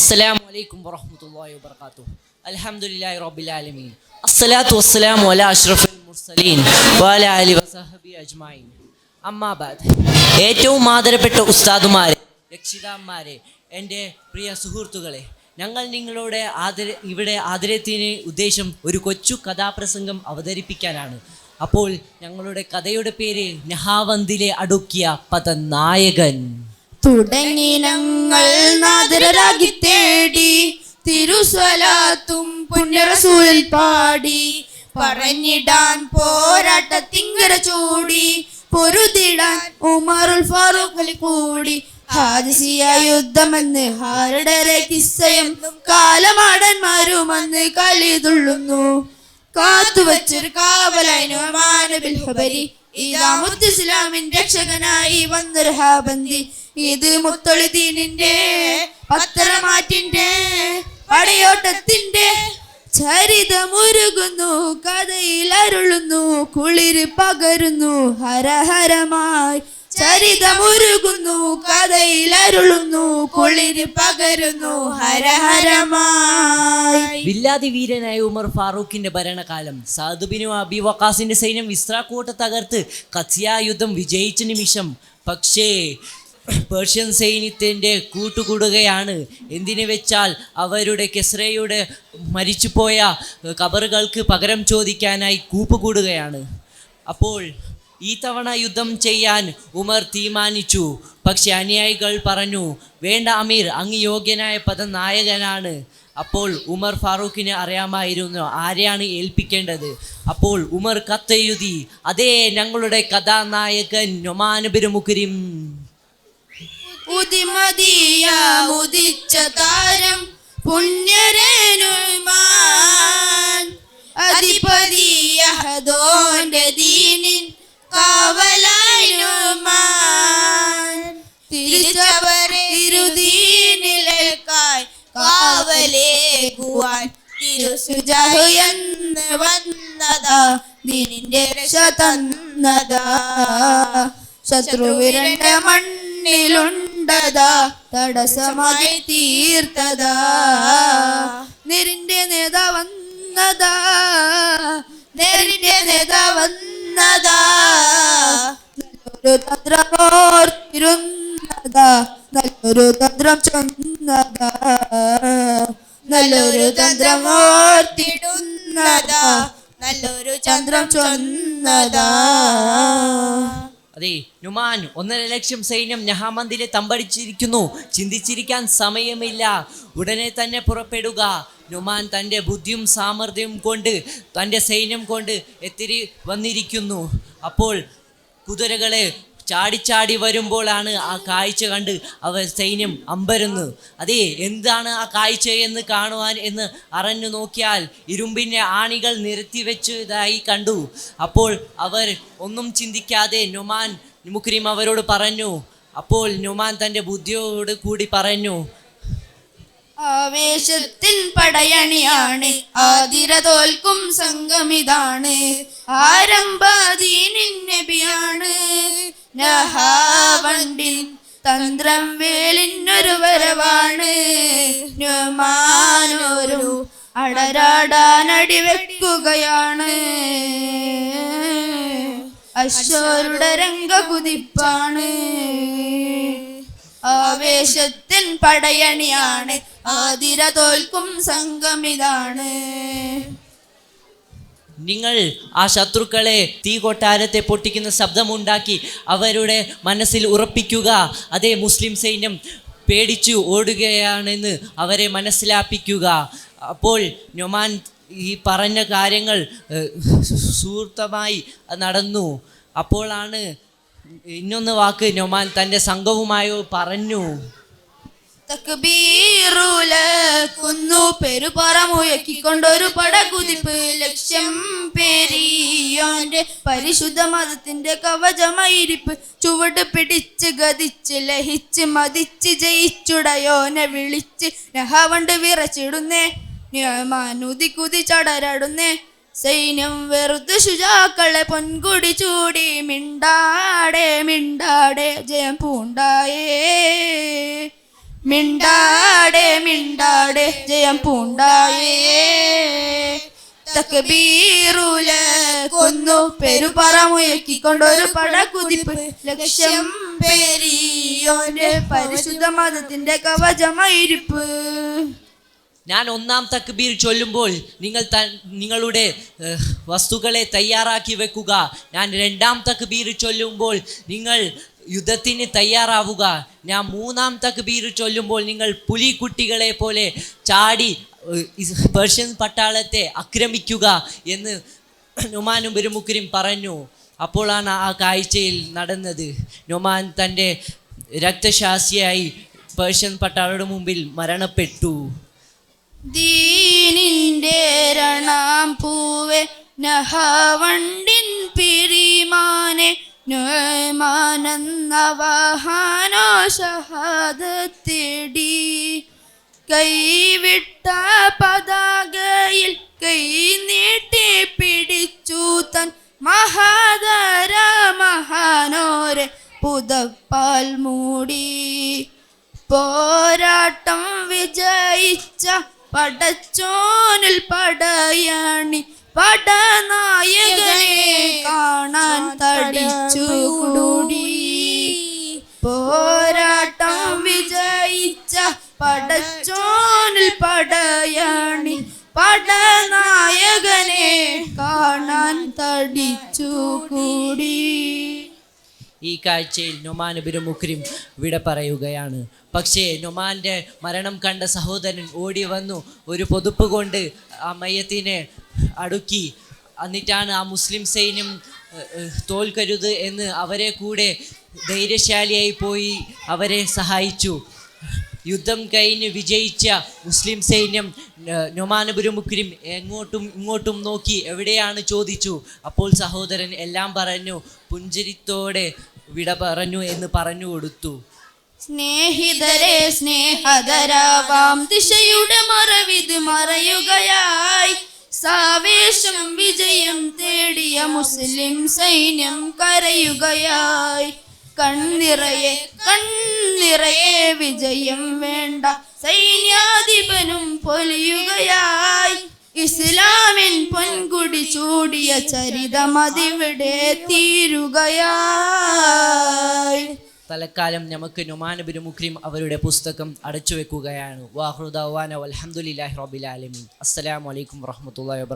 അസ്സലാമു അലൈക്കും വറഹ്മത്തുള്ളാഹി വബറകാതുഹു. അൽഹംദുലില്ലാഹി റബ്ബിൽ ആലമീൻ. അസ്സലാത്തു വസ്സലാമു അലാ അഷ്റഫിൽ മുർസലീൻ വഅലാ ആലിഹി വസഹബിഹി അജ്മഈൻ. അമ്മാ ബഅദ്. ഏറ്റവും ആദരപ്പെട്ട ഉസ്താദുമാരെ, രക്ഷിതാമാരെ, എൻ്റെ പ്രിയ സുഹൃത്തുക്കളെ, ഞങ്ങൾ നിങ്ങളുടെ ഇവിടെ ആദരത്തിന് ഉദ്ദേശം ഒരു കൊച്ചു കഥാപ്രസംഗം അവതരിപ്പിക്കാനാണ്. അപ്പോൾ ഞങ്ങളുടെ കഥയുടെ പേര് നഹാവന്തിലെ അടുക്കിയ പദനായകൻ. തുടങ്ങി ഞങ്ങൾ നാദരാഗി തേടി തിരുസ്വലാത്തും പുണ്യറസൂലിൽ പാടി പറഞ്ഞിടാൻ പോരാട്ടത്തിങ്കര ചൂടി പൊരുതിടാൻ ഉമറുൽ ഫാറൂഖിൽ കൂടി ഹാദിസിയ യുദ്ധമെന്ന് ഹാരടരെ കിസ്സയും കാലമാടന്മാരുമെന്ന് കലിതുള്ളുന്നു കാത്തുവച്ചൊരു കാവലായി ഇസ്ലാമിൻ രക്ഷകനായി വന്നൊരു ഹാബന്തി. ഇത് മുത്തൊളിദീനിന്റെ പത്രമാറ്റിന്റെ പടയോട്ടത്തിന്റെ ചരിതമുരുകുന്നു, കഥയിൽ അരുളുന്നു, കുളിര് പകരുന്നു ഹരഹരമായി. ചരിതമുരുകുന്നു, കഥയിൽ അരുളുന്നു, കുളിര് പകരുന്നു ഹരഹരമായി. വില്ലാതി വീരനായ ഉമർ ഫാറൂഖിന്റെ ഭരണകാലം. സഅദ് ബിൻ അബി വഖാസിന്റെ സൈന്യം വിസ്രാക്കോട്ട തകർത്ത് ഖസിയ യുദ്ധം വിജയിച്ച നിമിഷം. പക്ഷേ പേർഷ്യൻ സൈന്യത്തിൻ്റെ കൂട്ടുകൂടുകയാണ്. എന്തിനു വെച്ചാൽ അവരുടെ കിസ്രയുടെ മരിച്ചുപോയ ഖബറുകൾക്ക് പകരം ചോദിക്കാനായി കൂട്ടുകൂടുകയാണ്. അപ്പോൾ ഈ തവണ യുദ്ധം ചെയ്യാൻ ഉമർ തീരുമാനിച്ചു. പക്ഷെ അനുയായികൾ പറഞ്ഞു, വേണ്ട അമീർ, അങ്ങ് യോഗ്യനായ പദനായകനാണ്. അപ്പോൾ ഉമർ ഫാറൂഖിന് അറിയാമായിരുന്നു ആരെയാണ് ഏൽപ്പിക്കേണ്ടത്. അപ്പോൾ ഉമർ കത്തെഴുതി, അതേ ഞങ്ങളുടെ കഥാനായകൻ നൊമാൻ ബിൻ മുക്രിം. ഉദിച്ച താരം പുണ്യരേനുമാൻ അധിപതിയഹദോന്റെ ദീനിൻ കാവലാനുമാൻ തിരിച്ചവരെ തിരുദീനിലേക്കായി കാവലേകുവാൻ തിരുസുജാഹ് എന്ന് വന്നതാ, ദീനിന്റെ രക്ഷ തന്നതാ. ശത്രുവിരന്റെ മണ്ണിലുണ്ടതാ, തടസ്സമായി തീർത്തതാ. നേരിന്റെ നേതാ വന്നതാ, നേരിന്റെ നേതാ വന്നതാ. നല്ലൊരു തന്ത്രമോർത്തിരുന്നതാ, നല്ലൊരു തന്ത്രം ചൊന്നതാ. നല്ലൊരു തന്ത്രമോർത്തിടുന്നതാ, നല്ലൊരു ചന്ദ്രം ചൊന്നതാ. അതെ, നുമാൻ 1.5 ലക്ഷം സൈന്യം നഹാമന്ദിലെ തമ്പടിച്ചിരിക്കുന്നു. ചിന്തിച്ചിരിക്കാൻ സമയമില്ല, ഉടനെ തന്നെ പുറപ്പെടുക. നുമാൻ തൻ്റെ ബുദ്ധിയും സാമർഥ്യവും കൊണ്ട് തൻ്റെ സൈന്യം കൊണ്ട് എത്തിരി വന്നിരിക്കുന്നു. അപ്പോൾ കുതിരകളെ ചാടിച്ചാടി വരുമ്പോഴാണ് ആ കാഴ്ച കണ്ട് അവർ സൈന്യം അമ്പരന്നു. അതെ, എന്താണ് ആ കാഴ്ച എന്ന് കാണുവാൻ എന്ന് അറിഞ്ഞു നോക്കിയാൽ ഇരുമ്പിൻ്റെ ആണികൾ നിരത്തി വെച്ചതായി കണ്ടു. അപ്പോൾ അവർ ഒന്നും ചിന്തിക്കാതെ നൊമാൻ മുക്രിം അവരോട് പറഞ്ഞു. അപ്പോൾ നൊമാൻ തൻ്റെ ബുദ്ധിയോട് കൂടി പറഞ്ഞു, ആവേശത്തിൻ പടയണിയാണ്, ആതിര തോൽക്കും സംഘമിതാണ്, ആരംഭദീനിൻ നബിയാണ്. നഹാവണ്ടിൻ തന്ത്രം വേലിനൊരു വരവാണ്, നൊമാനൊരു അടരാടാനടി വെക്കുകയാണ്. അശ്വരുടെ രംഗകുതിപ്പാണ്, ആവേശത്തിൻ പടയണിയാണ്, ആതിര തോൽക്കും സംഘമിതാണ്. നിങ്ങൾ ആ ശത്രുക്കളെ തീ കൊട്ടാരത്തെ പൊട്ടിക്കുന്ന ശബ്ദമുണ്ടാക്കി അവരുടെ മനസ്സിൽ ഉറപ്പിക്കുക. അതേ, മുസ്ലിം സൈന്യം പേടിച്ചു ഓടുകയാണെന്ന് അവരെ മനസ്സിലാപ്പിക്കുക. അപ്പോൾ നൊമാൻ ഈ പറഞ്ഞ കാര്യങ്ങൾ സുഹൃത്തമായി നടന്നു. അപ്പോഴാണ് ഇന്നൊന്ന് വാക്ക് നൊമാൻ തൻ്റെ സംഘവുമായി പറഞ്ഞു. തക്ബീറുലക്കുന്നു പെരുപറമുയക്കിക്കൊണ്ടൊരു പടകുതിപ്പ്, ലക്ഷ്യം പേരിയോന്റെ പരിശുദ്ധ മതത്തിന്റെ കവചമയിരിപ്പ്. ചുവട് പിടിച്ച് ഗതിച്ച് ലഹിച്ച് മതിച്ച് ജയിച്ചുടയോനെ വിളിച്ച് നഹാവണ്ട് വിറച്ചിടുന്നേ, നൊമാനുതി കുതിച്ചടരടുന്നേ. സൈന്യം വെറുതെ ശുചാക്കളെ പൊൻകുടി ചൂടി മിണ്ടാടെ മിണ്ടാടെ ജയം പൂണ്ടായേ. മിണ്ടാടെ മിണ്ടാടെ ജയം പൂണ്ടായേ തക്ബീറുല കൊന്നു പെരുപറമുയക്കിക്കൊണ്ടൊരു പടകുതിപ്പ് ലക്ഷ്യം പേരിയോന്റെ പരിശുദ്ധ മതത്തിന്റെ കവചമായിരിപ്പ്. ഞാൻ ഒന്നാം തക്ബീർ ചൊല്ലുമ്പോൾ നിങ്ങൾ നിങ്ങളുടെ വസ്തുക്കളെ തയ്യാറാക്കി വെക്കുക. ഞാൻ രണ്ടാം തക്ബീർ ചൊല്ലുമ്പോൾ നിങ്ങൾ യുദ്ധത്തിന് തയ്യാറാവുക. ഞാൻ മൂന്നാം തക്ബീർ ചൊല്ലുമ്പോൾ നിങ്ങൾ പുലിക്കുട്ടികളെ പോലെ ചാടി പേർഷ്യൻ പട്ടാളത്തെ ആക്രമിക്കുക എന്ന് നൊമാൻ ഇബ്നു മുക്രിം പറഞ്ഞു. അപ്പോഴാണ് ആ കാഴ്ചയിൽ നടന്നത്. നൊമാൻ തൻ്റെ രക്തസാക്ഷിയായി പേർഷ്യൻ പട്ടാളയുടെ മുമ്പിൽ മരണപ്പെട്ടു. ദീനിന്റെ രണാം പൂവെ നഹവണ്ടിൻ പിരിമാനെ നുഅ്മാനെന്നവഹാനോ ഷഹാദത്തെടി കൈവിട്ട പതാകയിൽ കൈ നീട്ടി പിടിച്ചു തൻ മഹാദര മഹാനോരെ പുതപ്പാൽ മൂടി പോരാട്ടം വിജയിച്ച പടച്ചോനിൽ പടയണി പടനായകനെ കാണാൻ തടിച്ചു കൂടി. പോരാട്ടം വിജയിച്ച പടച്ചോനിൽ പടയണി പടനായകനെ കാണാൻ തടിച്ചു കൂടി. ഈ കാഴ്ചയിൽ നൊമാൻ ഇബ്നു മുക്രിം വിട പറയുകയാണ്. പക്ഷേ നൊമാൻ്റെ മരണം കണ്ട സഹോദരൻ ഓടി വന്നു ഒരു പൊതുപ്പ് കൊണ്ട് ആ മയ്യത്തിനെ അടുക്കി. എന്നിട്ടാണ് ആ മുസ്ലിം സൈന്യം തോൽക്കരുത് എന്ന് അവരെ കൂടെ ധൈര്യശാലിയായി പോയി അവരെ സഹായിച്ചു. യുദ്ധം കഴിഞ്ഞ് വിജയിച്ച മുസ്ലിം സൈന്യം നൊമാൻ ഇബ്നു മുക്രിം ഇങ്ങോട്ടും നോക്കി എവിടെയാണ് ചോദിച്ചു. അപ്പോൾ സഹോദരൻ എല്ലാം പറഞ്ഞു, പുഞ്ചിരിത്തോടെ വിട പറഞ്ഞു എന്ന് പറഞ്ഞു കൊടുത്തു. സ്നേഹിതരെ സ്നേഹതരാവാം ദിശയുടെ മറവിത് മറയുകയായി സാവേശം വിജയം തേടിയ മുസ്ലിം സൈന്യം കരയുകയായി. കണ്ണിറയെ വിജയം വേണ്ട സൈന്യാധിപനും പൊലിയുകയായി. ഇസ്ലാമിൻ പൊൻകുടി ചൂടിയ ചരിതമതിവിടെ തീരുകയായി. തലക്കാലം നമുക്ക് നൊമാൻ ഇബ്നു മുക്രിം അവരുടെ പുസ്തകം അടച്ചു വെക്കുകയാണ്. വാഹ്റു ദഅ്വാന വൽഹംദുലില്ലാഹി റബ്ബിൽ ആലമീൻ. അസ്സലാമു അലൈക്കും വറഹ്മത്തുള്ളാഹി വബറകാതുഹു.